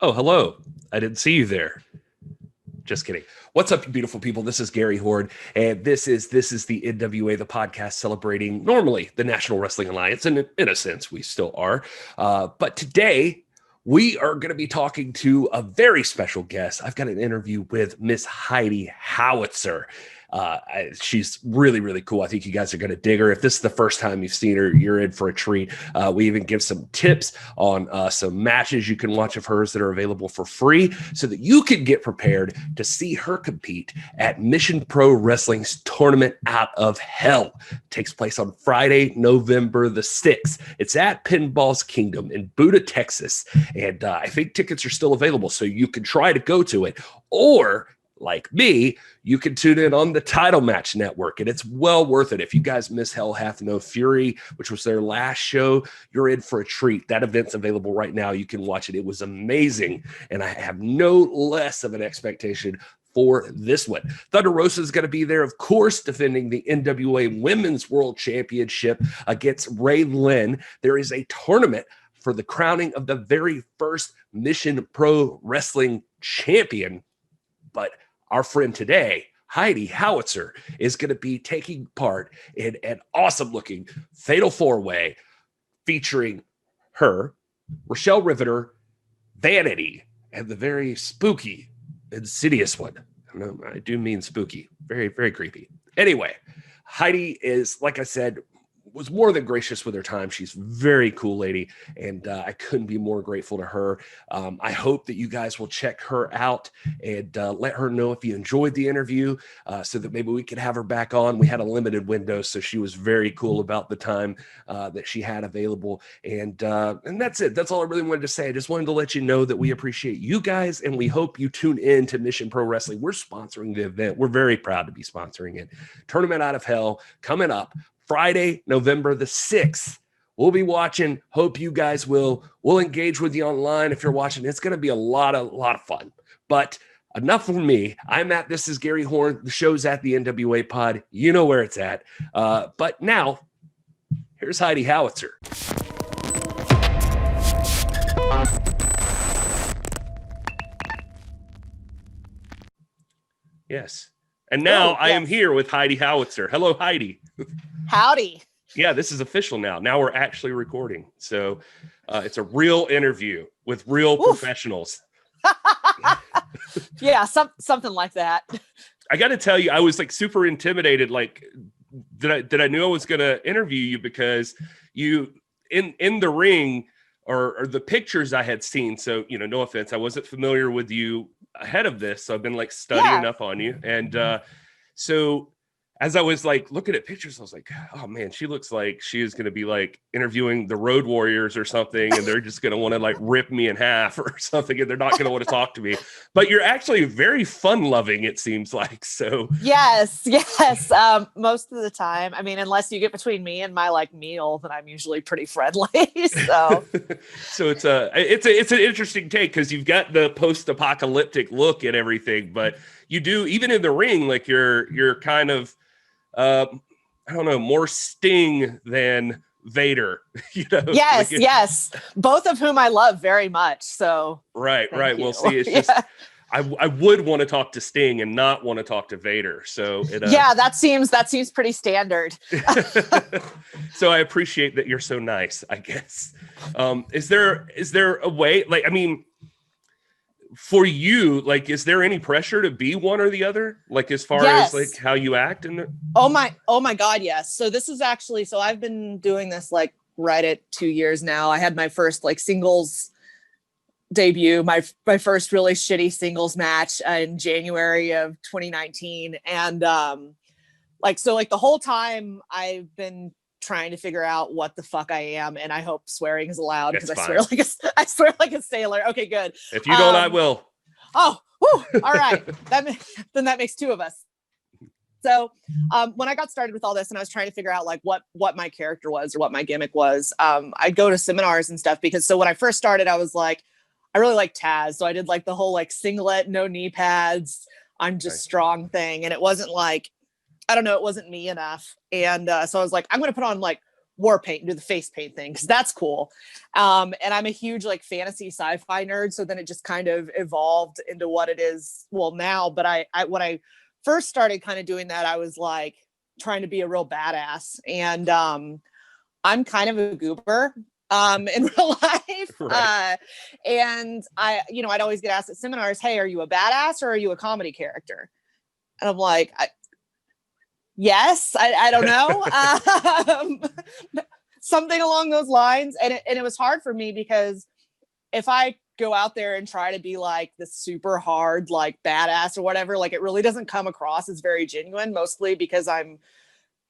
Oh, hello. I didn't see you there. Just kidding. What's up, you beautiful people? This is Gary Horne, and this is the NWA, the podcast celebrating normally the National Wrestling Alliance, and in a sense, we still are. But today, we are going to be talking to a very special guest. I've got an interview with Miss Heidi Howitzer. She's really, really cool. I think you guys are going to dig her. If this is the first time you've seen her, you're in for a treat. We even give some tips on some matches you can watch of hers that are available for free so that you can get prepared to see her compete at Mission Pro Wrestling's Tournament Out of Hell. It takes place on Friday, November the 6th. It's at Pinball's Kingdom in Buda, Texas. And I think tickets are still available, so you can try to go to it. Or like me, you can tune in on the Title Match Network, and it's well worth it. If you guys miss Hell Hath No Fury, which was their last show, you're in for a treat. That event's available right now. You can watch it. It was amazing, and I have no less of an expectation for this one. Thunder Rosa is going to be there, of course, defending the NWA Women's World Championship against Ray Lynn. There is a tournament for the crowning of the very first Mission Pro Wrestling champion, but our friend today, Heidi Howitzer, is going to be taking part in an awesome-looking fatal four-way featuring her, Rochelle Riveter, Vanity, and the very spooky, insidious one. I do mean spooky. Very, very creepy. Anyway, Heidi is, like I said, was more than gracious with her time. She's a very cool lady, and I couldn't be more grateful to her. I hope that you guys will check her out and let her know if you enjoyed the interview so that maybe we could have her back on. We had a limited window, so she was very cool about the time that she had available. And that's it. That's all I really wanted to say. I just wanted to let you know that we appreciate you guys, and we hope you tune in to Mission Pro Wrestling. We're sponsoring the event. We're very proud to be sponsoring it. Tournament Out of Hell coming up Friday, November the 6th. We'll be watching. Hope you guys will. We'll engage with you online if you're watching. It's going to be a lot of fun. But enough from me. I'm at This Is Gary Horne. The show's at the NWA Pod. You know where it's at. But now, here's Heidi Howitzer. Yes. And now I am here with Heidi Howitzer. Hello, Heidi. Howdy. Yeah, this is official now. Now we're actually recording. So it's a real interview with real professionals. Yeah, something like that. I got to tell you, I was like super intimidated. Like, did I knew I was going to interview you because you in the ring or the pictures I had seen. So, no offense, I wasn't familiar with you ahead of this. So I've been like studying up on you. And so as I was like looking at pictures, I was like, oh man, she looks like she is going to be like interviewing the Road Warriors or something. And they're just going to want to like rip me in half or something. And they're not going to want to talk to me, but you're actually very fun loving, it seems like. So yes. Most of the time, I mean, unless you get between me and my like meal, then I'm usually pretty friendly. So, so it's an interesting take because you've got the post-apocalyptic look and everything, but you do, even in the ring, like you're kind of, I don't know, more Sting than Vader, Yes. Both of whom I love very much. So right. Well, see, it's just, I would want to talk to Sting and not want to talk to Vader. So that seems pretty standard. So I appreciate that you're so nice, I guess. Is there a way, like, I mean, for you, like, is there any pressure to be one or the other? Like, as far as like how you act and oh my God, yes. So this is actually, so I've been doing this like right at 2 years now. I had my first like singles debut, my first really shitty singles match in January of 2019. And the whole time I've been trying to figure out what the fuck I am, and I hope swearing is allowed because I swear like a sailor. Okay, good. If you don't, I will. Oh, whew, all right. Then that makes two of us. So when I got started with all this and I was trying to figure out like what my character was or what my gimmick was, I'd go to seminars and stuff because so when I first started, I was like, I really like Taz. So I did like the whole like singlet, no knee pads, I'm just strong thing. And it wasn't like, I don't know, it wasn't me enough. And so I was like, I'm going to put on like war paint and do the face paint thing, because that's cool. And I'm a huge like fantasy sci-fi nerd, so then it just kind of evolved into what it is now. But I when I first started kind of doing that, I was like trying to be a real badass, and I'm kind of a goober in real life. Right. And I'd always get asked at seminars, hey, are you a badass or are you a comedy character? And I'm like, yes, I don't know. Something along those lines. And it was hard for me because if I go out there and try to be like the super hard, like badass or whatever, like it really doesn't come across as very genuine, mostly because I'm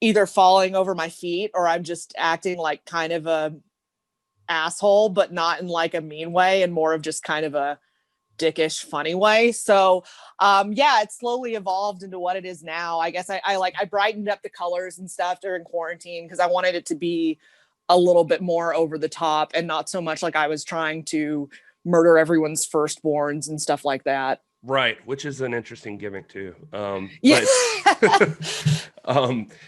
either falling over my feet or I'm just acting like kind of a asshole, but not in like a mean way, and more of just kind of a dickish funny way. So it slowly evolved into what it is now. I guess I brightened up the colors and stuff during quarantine because I wanted it to be a little bit more over the top and not so much like I was trying to murder everyone's firstborns and stuff like that. Right, which is an interesting gimmick too. Yeah.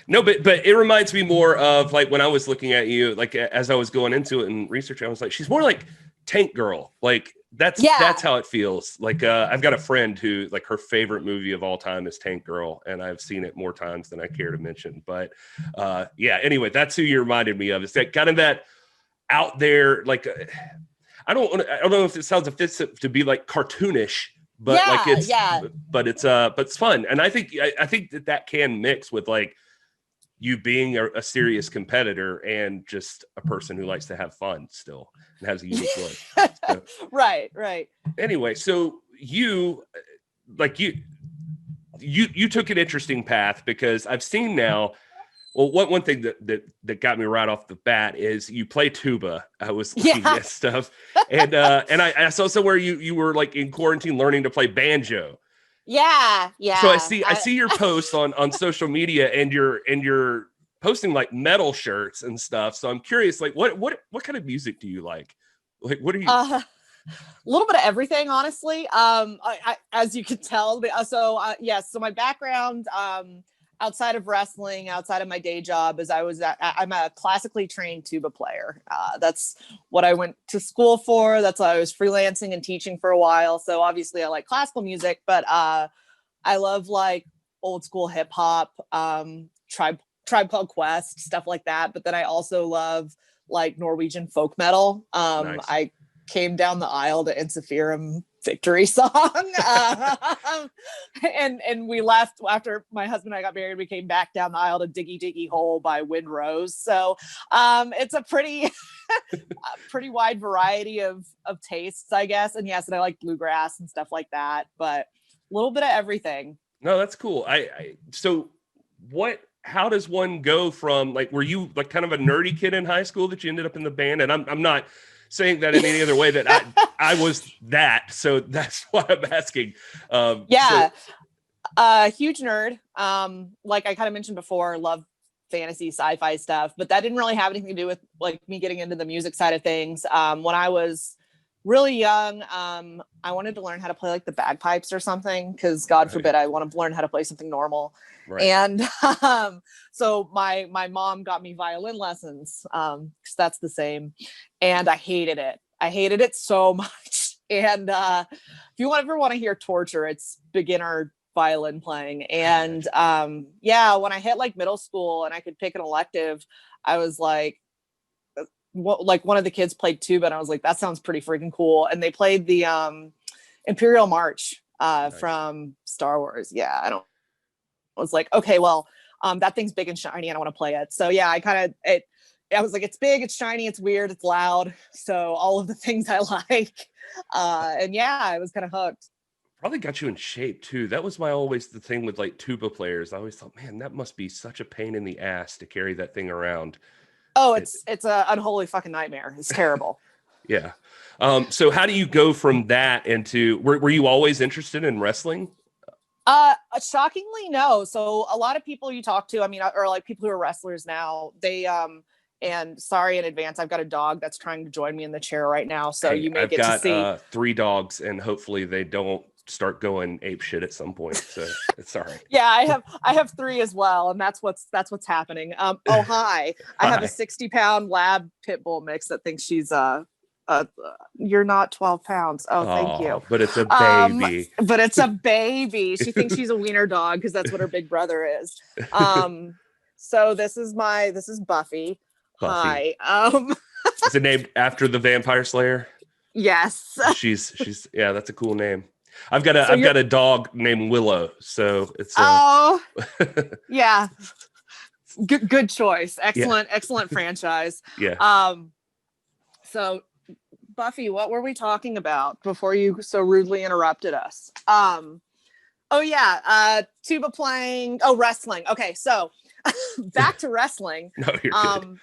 No, but it reminds me more of like when I was looking at you, like as I was going into it and researching, I was like, she's more like Tank Girl. Like that's how it feels. Like I've got a friend who like her favorite movie of all time is Tank Girl, and I've seen it more times than I care to mention. But anyway, that's who you reminded me of. It's that kind of that out there, like I don't know if it sounds offensive to be like cartoonish, but but it's fun. And I think that can mix with like you being a serious competitor and just a person who likes to have fun still and has a unique look. So, right. Anyway, so you took an interesting path, because I've seen now. Well, one thing that got me right off the bat is you play tuba. I was looking at stuff, and I saw somewhere you were like in quarantine learning to play banjo. Yeah. So I see your posts on social media, and you're posting like metal shirts and stuff. So I'm curious, like what kind of music do you like? Like what are you? A little bit of everything, honestly. I as you can tell. So my background, outside of wrestling, outside of my day job, is I'm a classically trained tuba player. That's what I went to school for. That's why I was freelancing and teaching for a while. So obviously I like classical music, but I love like old school hip hop, Tribe Called Quest, stuff like that. But then I also love like Norwegian folk metal. Nice. I came down the aisle to Ensiferum Victory song. And we left after my husband and I got married. We came back down the aisle to Diggy Diggy Hole by Wind Rose. So it's a pretty pretty wide variety of tastes, I guess. And yes, and I like bluegrass and stuff like that, but a little bit of everything. No, that's cool. How does one go from like, were you like kind of a nerdy kid in high school that you ended up in the band? And I'm not saying that in any other way that I was that. So that's why I'm asking. Huge nerd. Like I kind of mentioned before, love fantasy sci-fi stuff, but that didn't really have anything to do with like me getting into the music side of things. When I was really young, I wanted to learn how to play like the bagpipes or something, because God forbid I want to learn how to play something normal. Right. And so my mom got me violin lessons, because that's the same. And I hated it. I hated it so much. And if you ever want to hear torture, it's beginner violin playing. And when I hit like middle school and I could pick an elective, I was like one of the kids played tuba, and I was like, that sounds pretty freaking cool. And they played the Imperial March from Star Wars. I was like, okay, well, that thing's big and shiny and I want to play it. So yeah, I was like, it's big, it's shiny, it's weird, it's loud. So all of the things I like. I was kind of hooked. Probably got you in shape too. That was always the thing with like tuba players. I always thought, man, that must be such a pain in the ass to carry that thing around. Oh, it's an unholy fucking nightmare. It's terrible. Yeah. So how do you go from that into, were you always interested in wrestling? Shockingly, no. So a lot of people you talk to, I mean, or like people who are wrestlers now, they, and sorry in advance, I've got a dog that's trying to join me in the chair right now. So you may get to see 3 dogs, and hopefully they don't start going ape shit at some point. So it's all right. Yeah, I have 3 as well, and that's what's happening. Oh hi, I have a 60-pound lab pit bull mix that thinks she's you're not 12 pounds. Oh, thank you. But it's a baby. But it's a baby. She thinks she's a wiener dog because that's what her big brother is. So this is Buffy. Hi. Is it named after the vampire slayer? Yes. She's yeah, that's a cool name. I've got a dog named Willow, so it's yeah. Good choice. Excellent franchise. Yeah. So Buffy, what were we talking about before you so rudely interrupted us? Tuba playing. Oh, wrestling. Okay, so back to wrestling. No, you're good.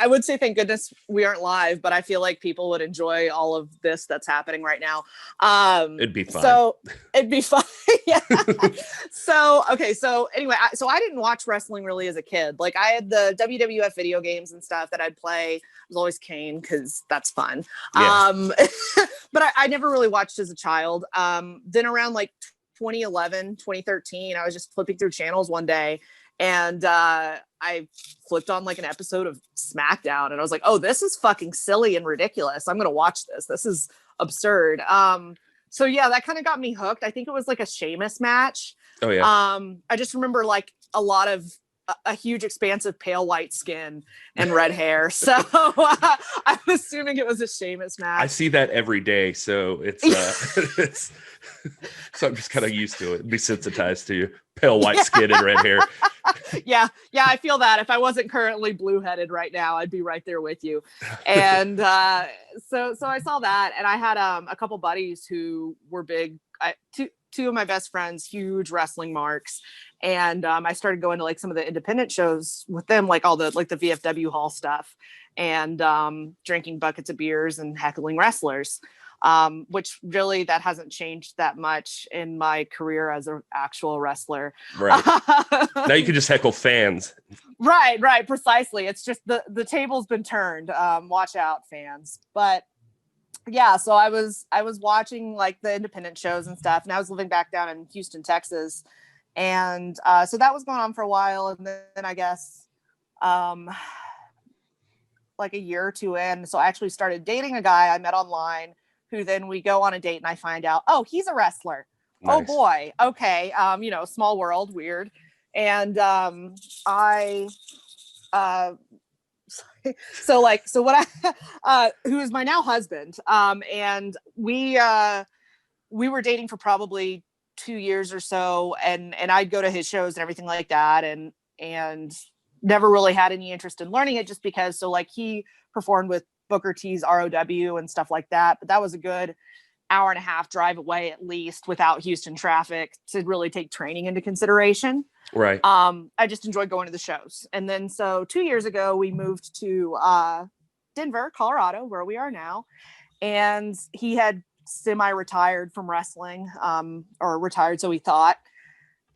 I would say thank goodness we aren't live, but I feel like people would enjoy all of this that's happening right now. It'd be fine. So it'd be fine. Yeah. So anyway, I didn't watch wrestling really as a kid. Like I had the WWF video games and stuff that I'd play. It was always Kane because that's fun. Yeah. But I never really watched as a child. Then around like 2011, 2013, I was just flipping through channels one day, and I flipped on like an episode of SmackDown, and I was like, oh, this is fucking silly and ridiculous. I'm going to watch this. This is absurd. So yeah, that kind of got me hooked. I think it was like a Sheamus match. Oh yeah. I just remember like a lot of a huge expansive pale white skin and red hair. So I'm assuming it was a Sheamus match. I see that every day. So it's, so I'm just kind of used to it. Be sensitized to pale white skin and red hair. Yeah, I feel that. If I wasn't currently blue-headed right now, I'd be right there with you. And so I saw that, and I had a couple buddies who were big. Two of my best friends, huge wrestling marks, and I started going to like some of the independent shows with them, like all the VFW hall stuff, and drinking buckets of beers and heckling wrestlers. Which really that hasn't changed that much in my career as an actual wrestler. Right. Now you can just heckle fans. Right. Precisely. It's just the table's been turned. Watch out, fans. But yeah, so I was watching like the independent shows and stuff, and I was living back down in Houston, Texas. And so that was going on for a while. And then I guess like a year or two in, so I actually started dating a guy I met online, who then we go on a date and I find out, oh, he's a wrestler. Nice. Oh boy. Okay. Small world, weird. And who is my now husband. And we were dating for probably 2 years or so, and I'd go to his shows and everything like that, and never really had any interest in learning it, just because he performed with Booker T's ROW and stuff like that. But that was a good hour and a half drive away, at least, without Houston traffic, to really take training into consideration. Right. I just enjoyed going to the shows. And then so 2 years ago, we moved to Denver, Colorado, where we are now. And he had semi-retired from wrestling, or retired, so he thought.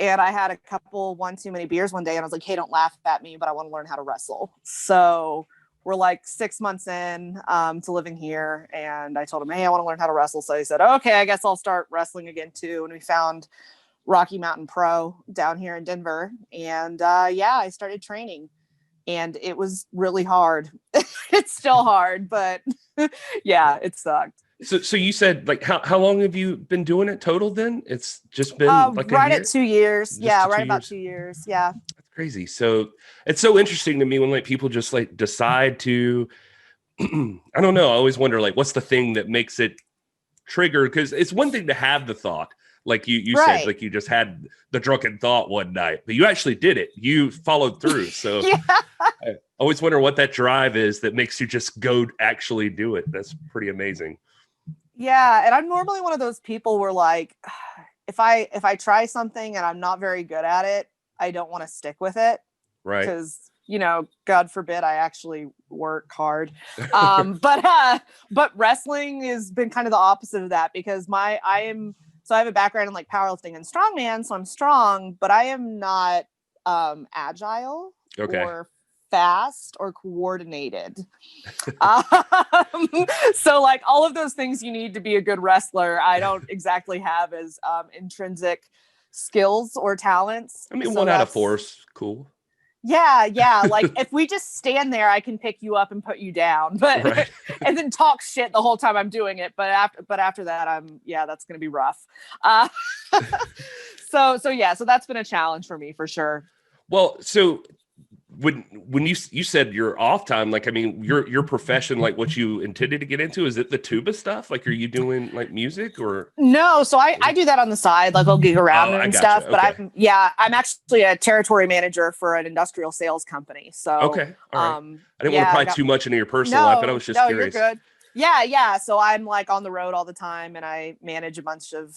And I had one too many beers one day, and I was like, hey, don't laugh at me, but I want to learn how to wrestle. So we're like 6 months in to living here, and I told him, hey, I want to learn how to wrestle. So he said, okay, I guess I'll start wrestling again too. And we found Rocky Mountain Pro down here in Denver, and I started training, and it was really hard. It's still hard, but yeah, it sucked. So you said, like, how long have you been doing it total then? It's just been like right a year? at 2 years. Just yeah, right about 2 years. Yeah. That's crazy. So it's so interesting to me when like people just like decide to, I don't know. I always wonder, like, what's the thing that makes it trigger? Because it's one thing to have the thought, like you right. said, like you just had the drunken thought one night, but you actually did it. You followed through. So yeah. I always wonder what that drive is that makes you just go actually do it. That's pretty amazing. Yeah, and I'm normally one of those people where, like, if I try something and I'm not very good at it, I don't want to stick with it. Right. Because, God forbid I actually work hard. But wrestling has been kind of the opposite of that, because I have a background in like powerlifting and strongman, so I'm strong, but I am not agile or fast or coordinated. So like all of those things you need to be a good wrestler, I don't exactly have as intrinsic skills or talents. I mean, So 1 out of 4 is cool. Yeah. Like if we just stand there, I can pick you up and put you down, but Right. and then talk shit the whole time I'm doing it. But after that, that's gonna be rough. So that's been a challenge for me for sure. Well, so when you said your off time, like, I mean, your profession, like what you intended to get into, is it the tuba stuff? Like, are you doing like music or? No, so I do that on the side, like I'll gig around and stuff. Okay. But I'm actually a territory manager for an industrial sales company. So Okay, all right. I didn't want to pry too much into your personal life, but I was just curious. You're good. Yeah. So I'm like on the road all the time, and I manage a bunch of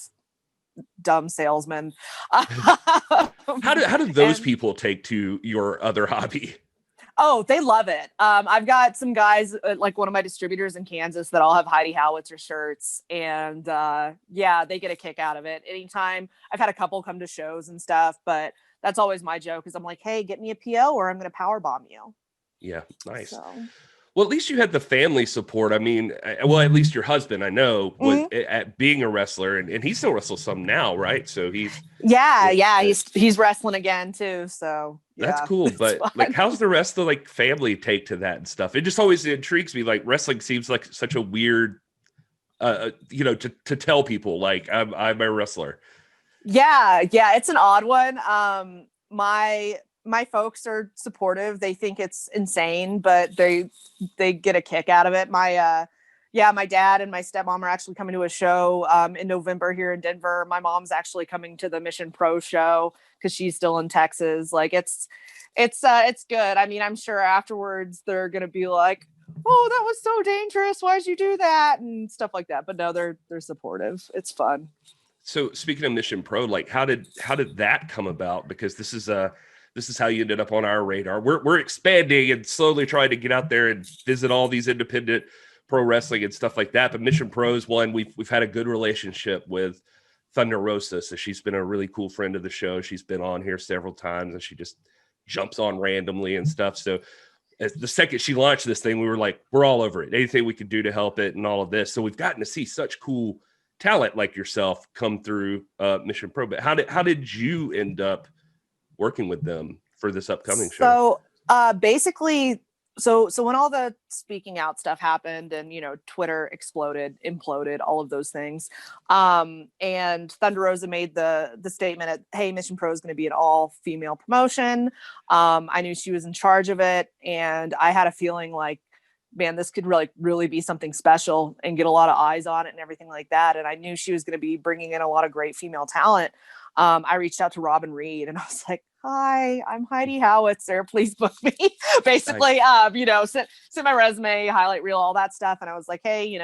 dumb salesmen. How do those people take to your other hobby? Oh, they love it. I've got some guys, like one of my distributors in Kansas, that all have Heidi Howitzer shirts, and they get a kick out of it. Anytime I've had a couple come to shows and stuff, but that's always my joke, is I'm like, hey, get me a PO or I'm going to power bomb you. Yeah, nice. So. Well, at least you had the family support. I mean, at least your husband, I know, was at being a wrestler, and he still wrestles some now, right? So he's wrestling again too. So that's cool. But fun. Like, how's the rest of like family take to that and stuff? It just always intrigues me. Like, wrestling seems like such a weird, to tell people like I'm a wrestler. Yeah, it's an odd one. My folks are supportive. They think it's insane, but they get a kick out of it. My dad and my stepmom are actually coming to a show in November here in Denver. My mom's actually coming to the Mission Pro show because she's still in Texas. Like it's good. I mean, I'm sure afterwards they're gonna be like, oh, that was so dangerous. Why'd you do that? And stuff like that. But no, they're supportive. It's fun. So speaking of Mission Pro, like how did that come about? Because this is how you ended up on our radar. We're expanding and slowly trying to get out there and visit all these independent pro wrestling and stuff like that. But Mission Pro is one we've had a good relationship with Thunder Rosa. So she's been a really cool friend of the show. She's been on here several times, and she just jumps on randomly and stuff. So as the second she launched this thing, we were like, we're all over it. Anything we could do to help it and all of this. So we've gotten to see such cool talent like yourself come through Mission Pro. But how did you end up working with them for this upcoming show? So basically, so when all the speaking out stuff happened and Twitter imploded, all of those things, and Thunder Rosa made the statement at, hey, Mission Pro is going to be an all female promotion. I knew she was in charge of it, and I had a feeling like, man, this could really be something special and get a lot of eyes on it and everything like that. And I knew she was going to be bringing in a lot of great female talent. I reached out to Robin Reed and I was like, hi, I'm Heidi Howitzer. Please book me. Basically, sent my resume, highlight reel, all that stuff. And I was like, hey,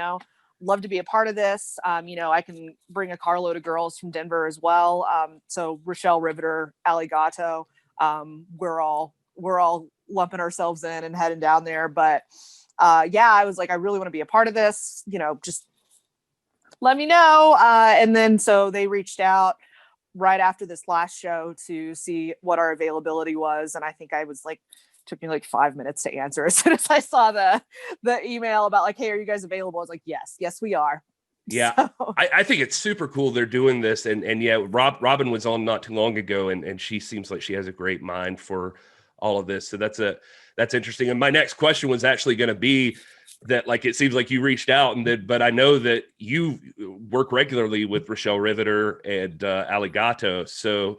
love to be a part of this. I can bring a carload of girls from Denver as well. So Rochelle Riveter, Ali Gatto, we're all lumping ourselves in and heading down there. But I was like, I really want to be a part of this, just let me know. And then so they reached out right after this last show to see what our availability was. And I think I was like, took me like 5 minutes to answer. As soon as I saw the email about like, hey, are you guys available? I was like, yes, we are. Yeah. So. I think it's super cool they're doing this. And yeah, Robin was on not too long ago, and she seems like she has a great mind for all of this. So that's interesting. And my next question was actually going to be that, like, it seems like you reached out but I know that you work regularly with Rochelle Riveter and Ali Gatto. So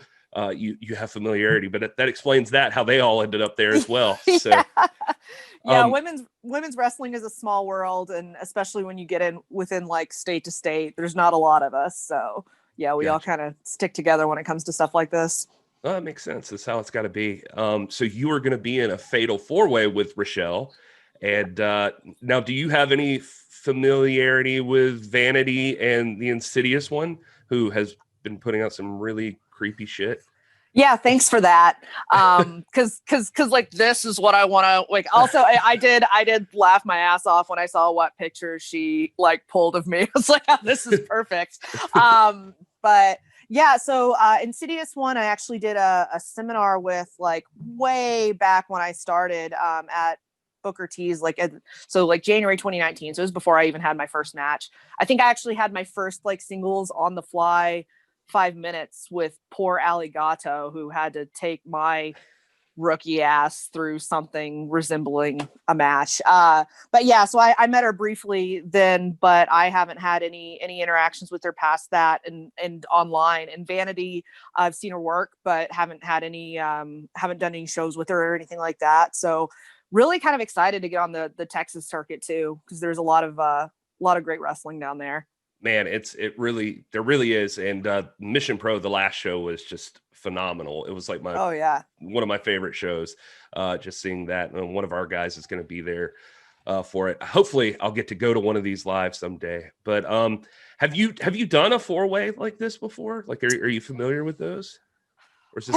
you have familiarity, but that explains how they all ended up there as well. So women's wrestling is a small world, and especially when you get in within like state to state, there's not a lot of us. So yeah, we all kind of stick together when it comes to stuff like this. Well, that makes sense. That's how it's got to be. So you are going to be in a fatal 4-way with Rochelle. And now, do you have any familiarity with Vanity and the Insidious one, who has been putting out some really creepy shit? Yeah, thanks for that. Cause like, this is what I want to like. Also, I did laugh my ass off when I saw what picture she like pulled of me. I was like, oh, this is perfect. But Yeah, so Insidious one, I actually did a seminar with like way back when I started at Booker T's, like January 2019. So it was before I even had my first match. I think I actually had my first like singles on the fly 5 minutes with poor Alligato, who had to take my rookie ass through something resembling a match. But yeah, so I met her briefly then, but I haven't had any interactions with her past that, and online. And Vanity, I've seen her work, but haven't done any shows with her or anything like that. So really kind of excited to get on the Texas circuit too, because there's a lot of great wrestling down there. Man, there really is. And Mission Pro, the last show, was just phenomenal. It was like one of my favorite shows. Just seeing that, and one of our guys is going to be there for it. Hopefully I'll get to go to one of these live someday. But have you done a 4-way like this before? Like, are you familiar with those? Or is this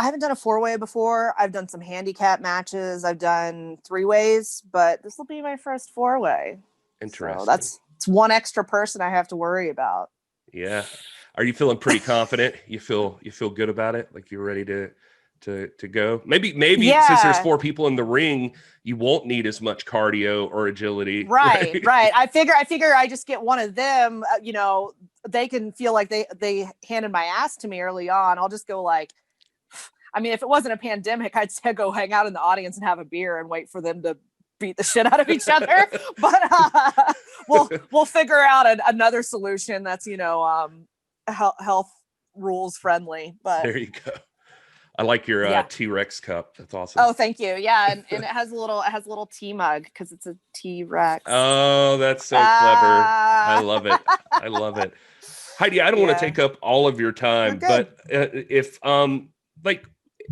I haven't done a 4-way before. I've done some handicap matches. I've done 3-ways, but this will be my first 4-way. Interesting. So it's one extra person I have to worry about. Yeah. Are you feeling pretty confident? You feel good about it? Like you're ready to go? Maybe since there's 4 people in the ring, you won't need as much cardio or agility. Right. I figure I just get one of them, they can feel like they handed my ass to me early on. I'll just go like, I mean, if it wasn't a pandemic, I'd say go hang out in the audience and have a beer and wait for them to beat the shit out of each other. But we'll figure out another solution that's health rules friendly. But there you go. I like your T-Rex cup. That's awesome. Oh, thank you. Yeah, and it has a little tea mug because it's a T-Rex. Oh, that's so clever. I love it. Heidi, I don't want to take up all of your time, but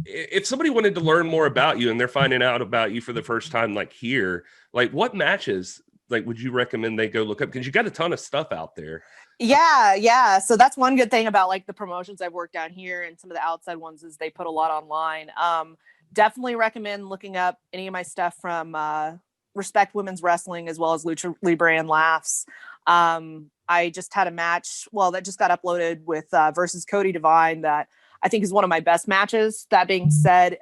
if somebody wanted to learn more about you and they're finding out about you for the first time, like here, like what matches would you recommend they go look up? Because you got a ton of stuff out there. Yeah. So that's one good thing about like the promotions I've worked down here and some of the outside ones is they put a lot online. Definitely recommend looking up any of my stuff from Respect Women's Wrestling as well as Lucha Libre and Laughs. I just had a match, that just got uploaded with versus Cody Devine that I think is one of my best matches. That being said,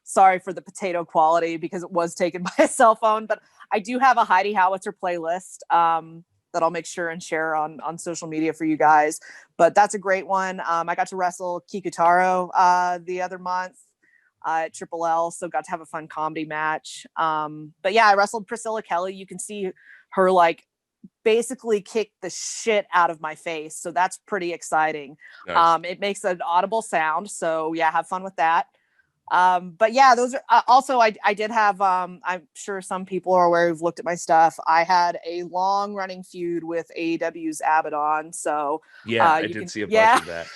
sorry for the potato quality because it was taken by a cell phone, but I do have a Heidi Howitzer playlist that I'll make sure and share on social media for you guys. But that's a great one. I got to wrestle Kikutaro the other month at Triple L, so got to have a fun comedy match. But yeah, I wrestled Priscilla Kelly. You can see her like basically kick the shit out of my face, so that's pretty exciting. Nice. It makes an audible sound, so yeah, have fun with that. But yeah, those are also I did have I'm sure some people are aware who've looked at my stuff. I had a long running feud with AEW's Abaddon, so yeah, I did see a bunch of that.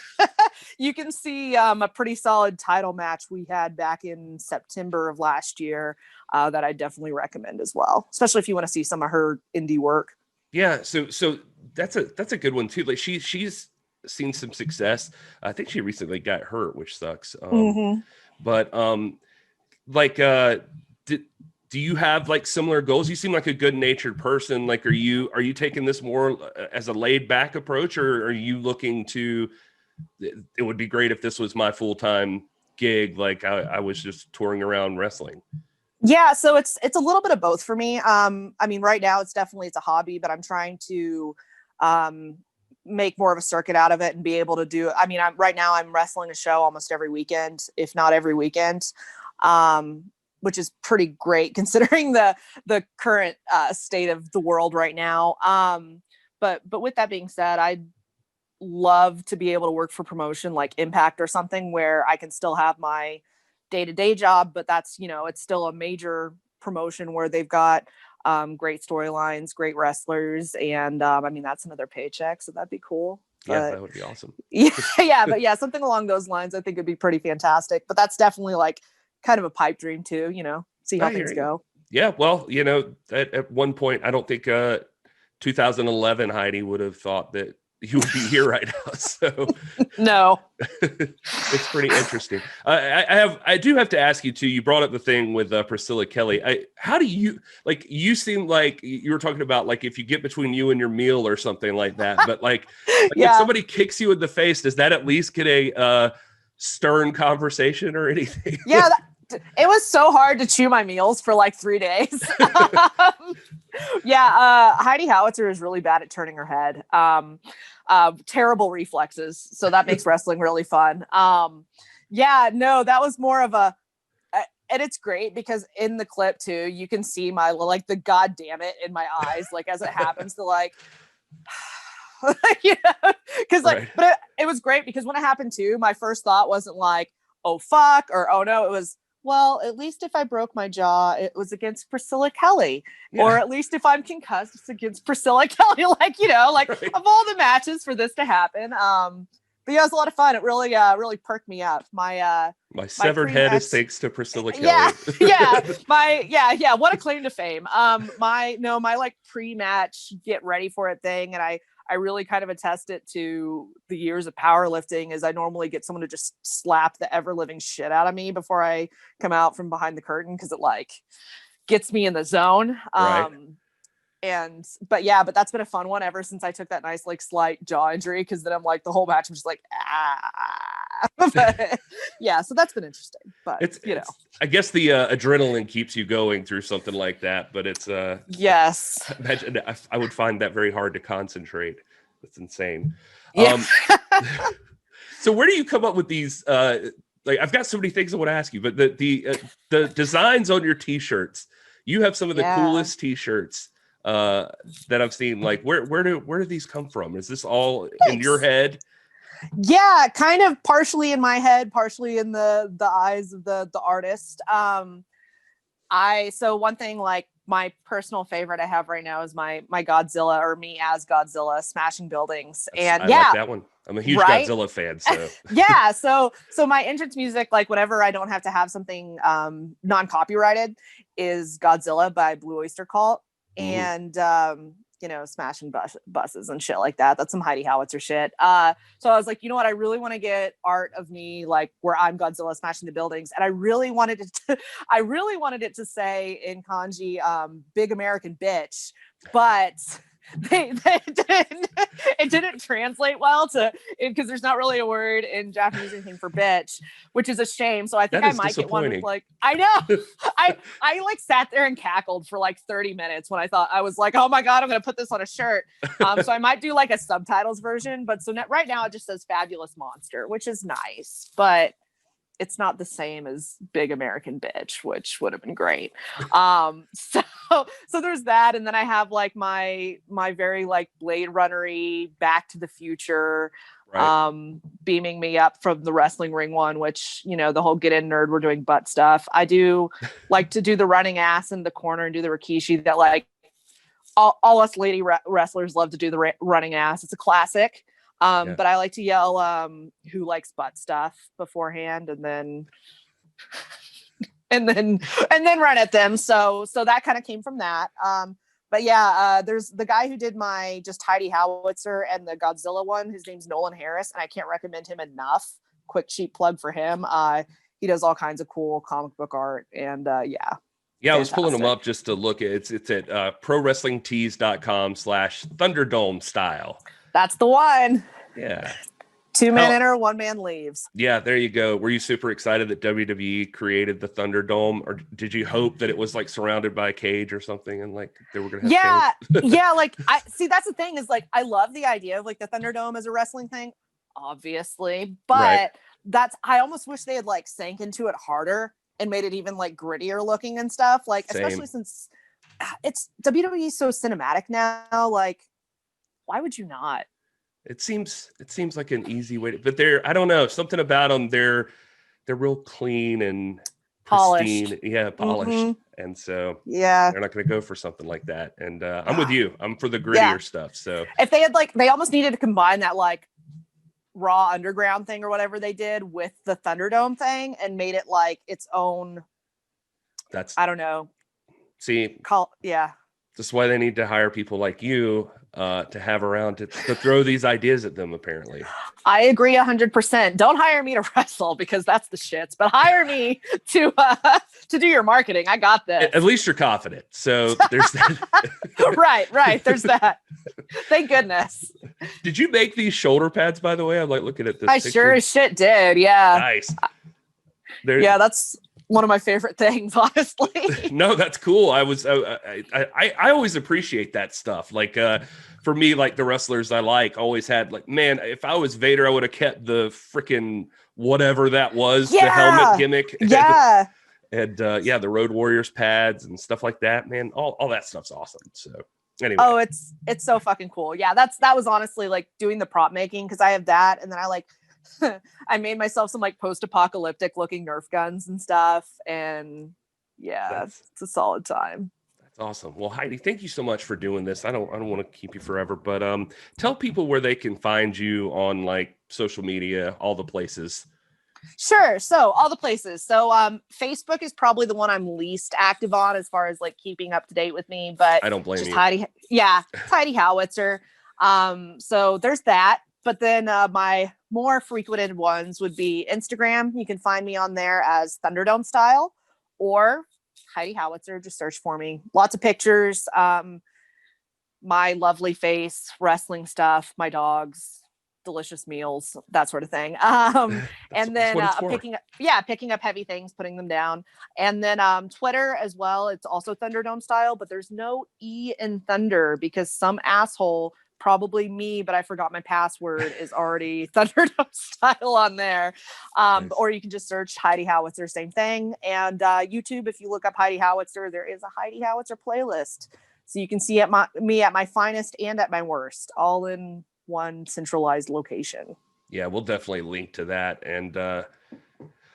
You can see a pretty solid title match we had back in September of last year that I definitely recommend as well, especially if you want to see some of her indie work. Yeah, so that's a good one too. Like she's seen some success. I think she recently got hurt, which sucks. But do you have like similar goals? You seem like a good-natured person. Like, are you taking this more as a laid-back approach, or are you looking to? It would be great if this was my full-time gig. Like I was just touring around wrestling. Yeah, so it's a little bit of both for me. I mean, right now it's a hobby, but I'm trying to make more of a circuit out of it and be able to do. I mean, right now I'm wrestling a show almost every weekend, if not every weekend, which is pretty great considering the current state of the world right now. But with that being said, I'd love to be able to work for promotion like Impact or something where I can still have my day-to-day job, but that's, it's still a major promotion where they've got great storylines, great wrestlers, and I mean that's another paycheck, so that'd be cool. Yeah, that would be awesome. But something along those lines I think would be pretty fantastic. But that's definitely like kind of a pipe dream too, see how things go. Yeah, well, at one point I don't think 2011 Heidi would have thought that you would be here right now. So No. it's pretty interesting. I do have to ask you too. You brought up the thing with Priscilla Kelly. How do you you seem like you were talking about like if you get between you and your meal or something like that, but like if somebody kicks you in the face, does that at least get a stern conversation or anything? Yeah. It was so hard to chew my meals for like 3 days. Heidi Howitzer is really bad at turning her head. Terrible reflexes. So that makes wrestling really fun. That was more of and it's great because in the clip too, you can see my, like the God damn it in my eyes, like as it happens to like, cause like, but it was great because when it happened too, my first thought wasn't like, oh fuck, or, oh no, it was, well, at least if I broke my jaw, it was against Priscilla Kelly. Yeah. Or at least if I'm concussed, it's against Priscilla Kelly. Like, of all the matches for this to happen. But yeah, it was a lot of fun. It really, really perked me up. My severed head is thanks to Priscilla Kelly. What a claim to fame. My like pre-match get ready for it thing. And I really kind of attest it to the years of powerlifting is I normally get someone to just slap the ever living shit out of me before I come out from behind the curtain. Cause it like gets me in the zone. Right. But that's been a fun one ever since I took that nice, like slight jaw injury. Cause then I'm like, the whole match, I'm just like, but, yeah. So that's been interesting, but it's I guess the adrenaline keeps you going through something like that, but it's yes. Imagine, I would find that very hard to concentrate. That's insane. Yeah. So where do you come up with these? Like I've got so many things I want to ask you, but the designs on your t-shirts, you have some of the coolest t-shirts that I've seen. Like where do these come from? Is this all in your head? Yeah, kind of partially in my head, partially in the eyes of the artist. So one thing, like my personal favorite I have right now is my Godzilla, or me as Godzilla smashing buildings. And I like that one. I'm a huge Godzilla fan. So yeah. So my entrance music, like whenever I don't have to have something non-copyrighted, is Godzilla by Blue Oyster Cult. And smashing buses and shit like that. That's some Heidi Howitzer shit. So I was like, you know what? I really want to get art of me, like where I'm Godzilla smashing the buildings. And I really wanted it to say in kanji, big American bitch, but it didn't translate well because there's not really a word in Japanese anything for bitch, which is a shame. So I think I might get one with like, I know I like sat there and cackled for like 30 minutes when I was like, oh my God, I'm going to put this on a shirt. So I might do like a subtitles version, but right now it just says fabulous monster, which is nice, but it's not the same as big American bitch, which would have been great. So there's that. And then I have like my very like Blade Runner-y Back to the Future, beaming me up from the wrestling ring one, which, the whole get in nerd, we're doing butt stuff. I do like to do the running ass in the corner and do the Rikishi that like all us lady wrestlers love to do the running ass. It's a classic. But I like to yell, who likes butt stuff beforehand and then run at them. So that kind of came from that. But yeah, there's the guy who did my just Heidi Howitzer and the Godzilla one. His name's Nolan Harris, and I can't recommend him enough. Quick cheap plug for him. He does all kinds of cool comic book art, and yeah, I was pulling them up just to look at it's at prowrestlingtees.com/Thunderdome style. That's the one. Yeah. 2-man enter, 1-man leaves. Yeah, there you go. Were you super excited that WWE created the Thunderdome, or did you hope that it was like surrounded by a cage or something and like they were gonna have yeah, like I see that's the thing is like I love the idea of like the Thunderdome as a wrestling thing, obviously, but I almost wish they had like sank into it harder and made it even like grittier looking and stuff. Like especially since it's WWE so cinematic now, like why would you not? It seems like an easy way to, but I don't know, something about them. They're real clean and pristine. Polished. Yeah, polished. And so they're not going to go for something like that. And I'm with you. I'm for the grittier stuff. So if they had like, they almost needed to combine that like Raw Underground thing or whatever they did with the Thunderdome thing and made it like its own. I don't know. See, yeah. That's why they need to hire people like you to have around to throw these ideas at them, apparently. I agree 100%. Don't hire me to wrestle because that's the shits, but hire me to do your marketing. I got this. At least you're confident. So there's that. Right. There's that. Thank goodness. Did you make these shoulder pads, by the way? I'm like looking at this. I sure as shit did. Yeah. Nice. Yeah, that's one of my favorite things, honestly. No, that's cool. I always appreciate that stuff. Like for me, like the wrestlers I like always had like, man, if I was Vader, I would have kept the freaking whatever that was, the helmet gimmick. Yeah. And the Road Warriors pads and stuff like that, man. All that stuff's awesome. So anyway. Oh, it's so fucking cool. Yeah, that was honestly like doing the prop making, because I have that, and then I like I made myself some like post-apocalyptic looking Nerf guns and stuff, and yeah, it's a solid time. That's awesome. Well, Heidi, thank you so much for doing this. I don't want to keep you forever, but tell people where they can find you on like social media, all the places. Sure. So all the places. So Facebook is probably the one I'm least active on as far as like keeping up to date with me, but I don't blame you. Heidi Howitzer. So there's that. But then my more frequented ones would be Instagram. You can find me on there as Thunderdome Style, or Heidi Howitzer. Just search for me. Lots of pictures. My lovely face, wrestling stuff, my dogs, delicious meals, that sort of thing. And then picking up heavy things, putting them down. And then Twitter as well. It's also Thunderdome Style, but there's no E in Thunder because some asshole, probably me, but I forgot my password, is already Thunderdome Style on there. Nice. Or you can just search Heidi Howitzer, same thing. And YouTube, if you look up Heidi Howitzer, there is a Heidi Howitzer playlist. So you can see me at my finest and at my worst, all in one centralized location. Yeah, we'll definitely link to that. And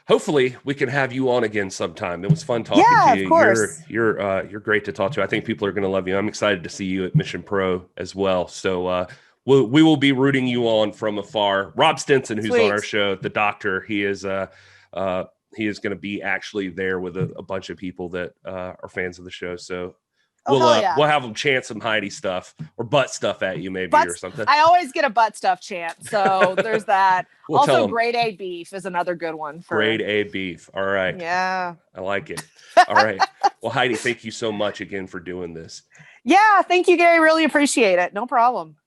hopefully we can have you on again sometime. It was fun talking to you. Of course. You're great to talk to. I think people are going to love you. I'm excited to see you at Mission Pro as well. So we will be rooting you on from afar. Rob Stinson, who's on our show, the doctor, he is going to be actually there with a bunch of people that are fans of the show. So we'll have them chant some Heidi stuff or butt stuff at you maybe or something. I always get a butt stuff chant. So there's that. We'll also, grade A beef is another good one. Grade A beef. All right. Yeah. I like it. All right. Well, Heidi, thank you so much again for doing this. Yeah. Thank you, Gary. Really appreciate it. No problem.